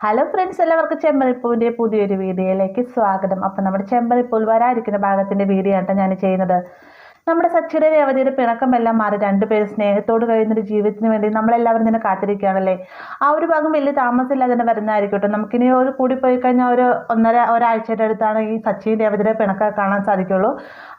Hello friends, എല്ലാവർക്കും ചെമ്പരിപ്പൂവിൻ്റെ പുതിയൊരു വീഡിയോയിലേക്ക് സ്വാഗതം. അപ്പം നമ്മുടെ ചെമ്പരിപ്പൂൽ വരാതിരിക്കുന്ന ഭാഗത്തിൻ്റെ വീഡിയോ ആട്ടോ ഞാൻ ചെയ്യുന്നത്. നമ്മുടെ സച്ചിയുടെ രേവതിയുടെ പിണക്കമെല്ലാം മാറി രണ്ടുപേരും സ്നേഹത്തോട് കഴിയുന്നൊരു ജീവിതത്തിന് വേണ്ടി നമ്മളെല്ലാവരും തന്നെ കാത്തിരിക്കുകയാണല്ലേ. ആ ഒരു ഭാഗം വലിയ താമസമില്ലാതെ തന്നെ വരുന്നതായിരിക്കട്ടെ. നമുക്കിനി ഒരു കൂടി പോയി കഴിഞ്ഞാൽ ഒരാഴ്ചയുടെ അടുത്താണ് ഈ സച്ചിയും രേവതിയുടെ പിണക്കം കാണാൻ സാധിക്കുള്ളൂ.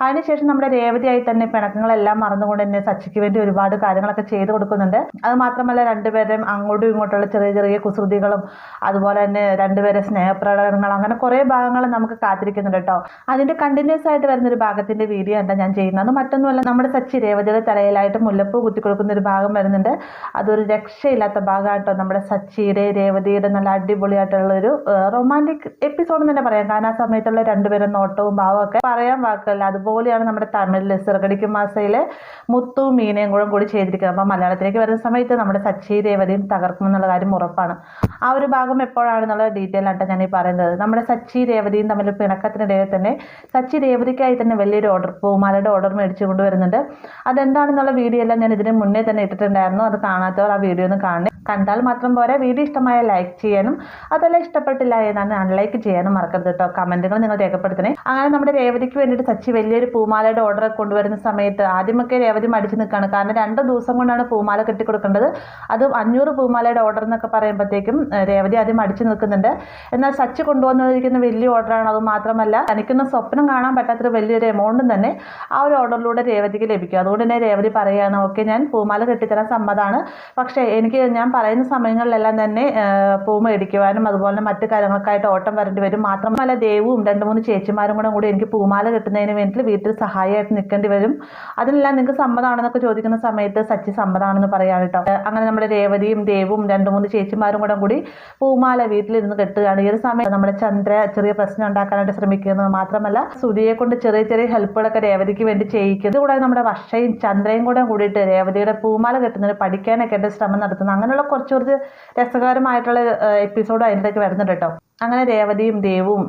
അതിനുശേഷം നമ്മുടെ രേവതിയായി തന്നെ പിണക്കങ്ങളെല്ലാം മറന്നുകൊണ്ട് തന്നെ സച്ചിക്ക് വേണ്ടി ഒരുപാട് കാര്യങ്ങളൊക്കെ ചെയ്തു കൊടുക്കുന്നുണ്ട്. അത് മാത്രമല്ല രണ്ടുപേരും അങ്ങോട്ടും ഇങ്ങോട്ടുള്ള ചെറിയ ചെറിയ കുസൃതികളും അതുപോലെ തന്നെ രണ്ടുപേരെ സ്നേഹപ്രകടനങ്ങളും അങ്ങനെ കുറേ ഭാഗങ്ങൾ നമുക്ക് കാത്തിരിക്കുന്നുണ്ട് കേട്ടോ. അതിൻ്റെ കണ്ടിന്യൂസ് ആയിട്ട് വരുന്നൊരു ഭാഗത്തിൻ്റെ വീഡിയോ ആണ് ഞാൻ ചെയ്യുന്നത്. മറ്റൊന്നുമല്ല, നമ്മുടെ സച്ചി രേവതിയുടെ തലയിലായിട്ട് മുല്ലപ്പൂ കുത്തിക്കൊടുക്കുന്ന ഒരു ഭാഗം വരുന്നുണ്ട്. അതൊരു രക്ഷയില്ലാത്ത ഭാഗമായിട്ടോ. നമ്മുടെ സച്ചിയുടെ രേവതിയുടെ നല്ല അടിപൊളിയായിട്ടുള്ള ഒരു റൊമാൻറ്റിക് എപ്പിസോഡ് തന്നെ പറയാം. കാരണം ആ സമയത്തുള്ള രണ്ടുപേരും നോട്ടവും ഭാവവും ഒക്കെ പറയാൻ വാക്കല്ല. അതുപോലെയാണ് നമ്മുടെ തമിഴിലെ സിറകടിക്ക് മാസയിലെ മുത്തുവും മീനയും കൂടി ചെയ്തിരിക്കുന്നത്. അപ്പം മലയാളത്തിലേക്ക് വരുന്ന സമയത്ത് നമ്മുടെ സച്ചി രേവതിയും തകർക്കുമെന്നുള്ള കാര്യം ഉറപ്പാണ്. ആ ഒരു ഭാഗം എപ്പോഴാണെന്നുള്ള ഡീറ്റെയിൽ ആയിട്ട് ഞാൻ ഈ പറയുന്നത്. നമ്മുടെ സച്ചി രേവതിയും തമ്മിൽ പിണക്കത്തിനിടയിൽ തന്നെ സച്ചി രേവതിക്കായി തന്നെ വലിയൊരു ഓർഡർ, പൂമാലയുടെ ഓർഡർ മേടിച്ചു കൊണ്ടുവരുന്നുണ്ട്. അതെന്താണെന്നുള്ള വീഡിയോ എല്ലാം ഞാൻ ഇതിന് മുന്നേ തന്നെ ഇട്ടിട്ടുണ്ടായിരുന്നു. അത് കാണാത്തവർ ആ വീഡിയോ ഒന്ന് കണ്ടാൽ മാത്രം പോരാ. വീഡിയോ ഇഷ്ടമായ ലൈക്ക് ചെയ്യാനും അതെല്ലാം ഇഷ്ടപ്പെട്ടില്ല എന്നാണ് അൺലൈക്ക് ചെയ്യാനും മറക്കരുത് കേട്ടോ. കമന്റുകൾ നിങ്ങൾ രേഖപ്പെടുത്തണേ. അങ്ങനെ നമ്മുടെ രേവതിക്ക് വേണ്ടിയിട്ട് സച്ചി വലിയൊരു പൂമാലയുടെ ഓർഡർ കൊണ്ടുവരുന്ന സമയത്ത് ആദ്യമൊക്കെ രേവതി മടിച്ചു നിൽക്കുകയാണ്. കാരണം 2 ദിവസം കൊണ്ടാണ് പൂമാല കെട്ടിക്കൊടുക്കേണ്ടത്. അത് 500 പൂമാലയുടെ ഓർഡർ എന്നൊക്കെ പറയുമ്പോഴത്തേക്കും രേവതി ആദ്യം മടിച്ചു നിൽക്കുന്നുണ്ട്. എന്നാൽ സച്ചി കൊണ്ടുവന്നിരിക്കുന്ന വലിയ ഓർഡറാണ്. അത് മാത്രമല്ല തനിക്കൊന്നും സ്വപ്നം കാണാൻ പറ്റാത്തൊരു വലിയൊരു എമൗണ്ടും തന്നെ ആ ഒരു ഓർഡറിലൂടെ രേവതിക്ക് ലഭിക്കും. അതുകൊണ്ട് തന്നെ രേവതി പറയുകയാണ്, ഓക്കെ ഞാൻ പൂമാല കെട്ടിത്തരാൻ സമ്മതമാണ്, പക്ഷേ എനിക്ക് ഞാൻ പറയുന്ന സമയങ്ങളിലെല്ലാം തന്നെ പൂ മേടിക്കുവാനും അതുപോലെ മറ്റു കാര്യങ്ങൾക്കായിട്ട് ഓട്ടം വരേണ്ടി വരും. മാത്രമല്ല ദേവും 2-3 ചേച്ചിമാരും കൂടി എനിക്ക് പൂമാല കിട്ടുന്നതിന് വേണ്ടി വീട്ടിൽ സഹായമായിട്ട് നിൽക്കേണ്ടി വരും. അതിനെല്ലാം നിങ്ങൾക്ക് സമ്മതമാണെന്നൊക്കെ ചോദിക്കുന്ന സമയത്ത് സച്ചി സമ്മതമാണെന്ന് പറയാൻ കേട്ടോ. അങ്ങനെ നമ്മുടെ രേവതിയും ദേവും 2-3 ചേച്ചിമാരും കൂടി പൂമാല വീട്ടിലിരുന്ന് കെട്ടുകയാണ്. ഈ ഒരു സമയത്ത് നമ്മുടെ ചന്ദ്ര ചെറിയ പ്രശ്നം ഉണ്ടാക്കാനായിട്ട് ശ്രമിക്കുന്നത്. മാത്രമല്ല സുധിയെ കൊണ്ട് ചെറിയ ചെറിയ ഹെൽപ്പുകളൊക്കെ രേവതിക്ക് വേണ്ടി ചെയ്യിക്കുന്നത്. കൂടാതെ നമ്മുടെ വർഷയും ചന്ദ്രയും കൂടിയിട്ട് രേവതിയുടെ പൂമാല കെട്ടുന്നതിന് പഠിക്കാനൊക്കെ ആയിട്ട് ശ്രമം നടത്തുന്നു. അങ്ങനെയുള്ള കുറച്ച് രസകരമായിട്ടുള്ള എപ്പിസോഡ് അതിൻ്റെയൊക്കെ വരുന്നുണ്ട് കേട്ടോ. അങ്ങനെ രേവതിയും ദേവും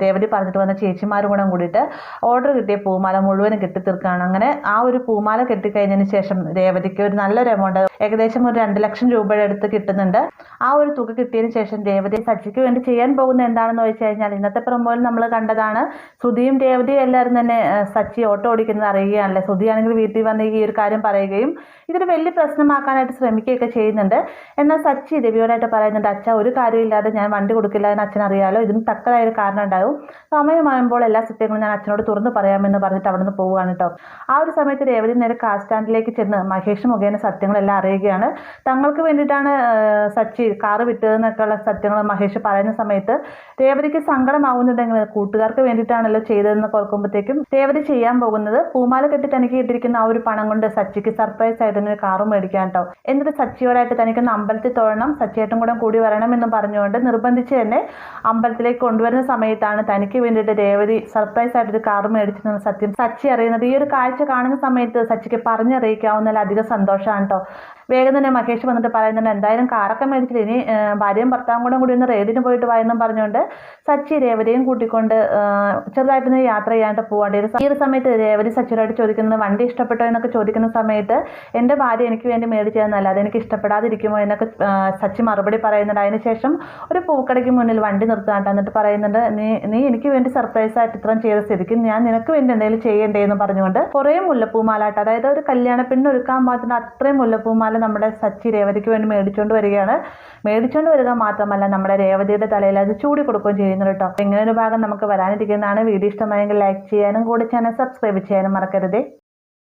രേവതി പറഞ്ഞിട്ട് വന്ന ചേച്ചിമാരും കൂടിയിട്ട് ഓർഡർ കിട്ടിയ പൂമാല മുഴുവനും കെട്ടിത്തീർക്കുകയാണ്. അങ്ങനെ ആ ഒരു പൂമാല കെട്ടിക്കഴിഞ്ഞതിന് ശേഷം രേവതിക്ക് ഒരു നല്ലൊരു എമൗണ്ട്, ഏകദേശം ഒരു 2 ലക്ഷം രൂപയുടെ അടുത്ത് കിട്ടുന്നുണ്ട്. ആ ഒരു തുക കിട്ടിയതിന് ശേഷം രേവതി സച്ചിക്ക് വേണ്ടി ചെയ്യാൻ പോകുന്നത് എന്താണെന്ന് വെച്ച് കഴിഞ്ഞാൽ, ഇന്നത്തെ പ്രൊമോയിൽ നമ്മൾ കണ്ടതാണ്. ശ്രുതിയും രേവതിയും എല്ലാവരും തന്നെ സച്ചി ഓട്ടോ ഓടിക്കുന്നത് അറിയുകയാണല്ലേ. ശ്രുതിയാണെങ്കിൽ വീട്ടിൽ വന്ന് ഈ ഒരു കാര്യം പറയുകയും ഇതൊരു വലിയ പ്രശ്നമാക്കാനായിട്ട് ശ്രമിക്കുകയൊക്കെ ചെയ്യുന്നുണ്ട്. എന്നാൽ സച്ചി രവിയോടായിട്ട് പറയുന്നുണ്ട്, അച്ഛ ഒരു കാര്യമില്ലാതെ ഞാൻ വണ്ടി കൊടുക്കില്ല എന്ന് അറിയാലോ, ഇതിന് തക്കതായൊരു കാരണം ഉണ്ടാവും. സമയമാകുമ്പോൾ എല്ലാ സത്യങ്ങളും ഞാൻ അച്ഛനോട് തുറന്നു പറയാമെന്ന് പറഞ്ഞിട്ട് അവിടെ നിന്ന് പോവുകയാണ് കേട്ടോ. ആ ഒരു സമയത്ത് രേവതി നേരെ കാർ സ്റ്റാൻഡിലേക്ക് ചെന്ന് മഹേഷ് മുഖേന സത്യങ്ങളെല്ലാം അറിയുകയാണ്. തങ്ങൾക്ക് വേണ്ടിയിട്ടാണ് സച്ചി കാറ് വിട്ടതെന്നൊക്കെയുള്ള സത്യങ്ങൾ മഹേഷ് പറയുന്ന സമയത്ത് രേവതിക്ക് സങ്കടമാവുന്നുണ്ടെങ്കിൽ കൂട്ടുകാർക്ക് വേണ്ടിയിട്ടാണല്ലോ ചെയ്തതെന്ന് ഓർക്കുമ്പോഴത്തേക്കും രേവതി ചെയ്യാൻ പോകുന്നത് പൂമാല കെട്ടി തനിക്ക് കിട്ടിയിരിക്കുന്ന ആ ഒരു പണം കൊണ്ട് സച്ചിക്ക് സർപ്രൈസ് ആയിട്ട് ഒരു കാറും മേടിക്കാൻ കേട്ടോ. എന്നിട്ട് സച്ചിയോടായിട്ട് തനിക്കൊന്ന് അമ്പലത്തിൽ തൊഴണം, സച്ചിയേട്ടും കൂടി വരണം എന്ന് പറഞ്ഞുകൊണ്ട് നിർബന്ധിച്ച് തന്നെ അമ്പലത്തിലേക്ക് കൊണ്ടുവരുന്ന സമയത്താണ് തനിക്ക് വേണ്ടിയിട്ട് രേവതി സർപ്രൈസ് ആയിട്ടൊരു കാർ മേടിച്ചെന്ന് സച്ചി അറിയുന്നത്. ഈ ഒരു കാഴ്ച കാണുന്ന സമയത്ത് സച്ചിക്ക് പറഞ്ഞറിയിക്കാവുന്നതിൽ അധികം സന്തോഷമാണ് കേട്ടോ. വേഗം തന്നെ മഹേഷ് വന്നിട്ട് പറയുന്നുണ്ട്, എന്തായാലും കാറൊക്കെ മേടിച്ചില്ല, ഇനി ഭാര്യയും ഭർത്താവും കൂടി ഒന്ന് റേഡിന് പോയിട്ട് വായെന്നും പറഞ്ഞുകൊണ്ട് സച്ചി രേവതിയും കൂട്ടിക്കൊണ്ട് ചെറുതായിട്ടൊന്ന് യാത്ര ചെയ്യാണ്ട് പോവാണ്ട്. ഈ ഒരു സമയത്ത് രേവതി സച്ചിയോടായിട്ട് ചോദിക്കുന്നത്, വണ്ടി ഇഷ്ടപ്പെട്ടോ എന്നൊക്കെ ചോദിക്കുന്ന സമയത്ത് എൻ്റെ ഭാര്യ എനിക്ക് വേണ്ടി മേടിച്ചതെന്നല്ല, അതെനിക്ക് ഇഷ്ടപ്പെടാതിരിക്കുമോ എന്നൊക്കെ സച്ചി മറുപടി പറയുന്നുണ്ട്. അതിനുശേഷം ഒരു പൂക്കടയ്ക്ക് മുന്നിൽ വണ്ടി നിർത്താണ്ട് എന്നിട്ട് പറയുന്നുണ്ട്, നീ എനിക്ക് വേണ്ടി സർപ്രൈസ് ആയിട്ട് ഇത്രയും ചെയ്ത സ്ഥിതിക്ക് ഞാൻ നിനക്ക് വേണ്ടി എന്തെങ്കിലും ചെയ്യണ്ടേ എന്ന് പറഞ്ഞുകൊണ്ട് കുറേ മുല്ലപ്പൂമാലാട്ട്, അതായത് ഒരു കല്യാണ പെണ്ണ് ഒരുക്കാൻ പാകത്തിന് അത്രയും മുല്ലപ്പൂമാല നമ്മുടെ സച്ചി രേവതിക്ക് വേണ്ടി മേടിച്ചുകൊണ്ട് വരികയാണ്. മേടിച്ചുകൊണ്ട് വരിക മാത്രമല്ല നമ്മുടെ രേവതിയുടെ തലയിൽ അത് ചൂടി കൊടുക്കുകയും ചെയ്യുന്നു കേട്ടോ. ഇങ്ങനെ ഒരു ഭാഗം നമുക്ക് വരാനിരിക്കുന്നതാണ്. വീഡിയോ ഇഷ്ടമായെങ്കിൽ ലൈക്ക് ചെയ്യാനും കൂടി ചാനൽ സബ്സ്ക്രൈബ് ചെയ്യാനും മറക്കരുതേ.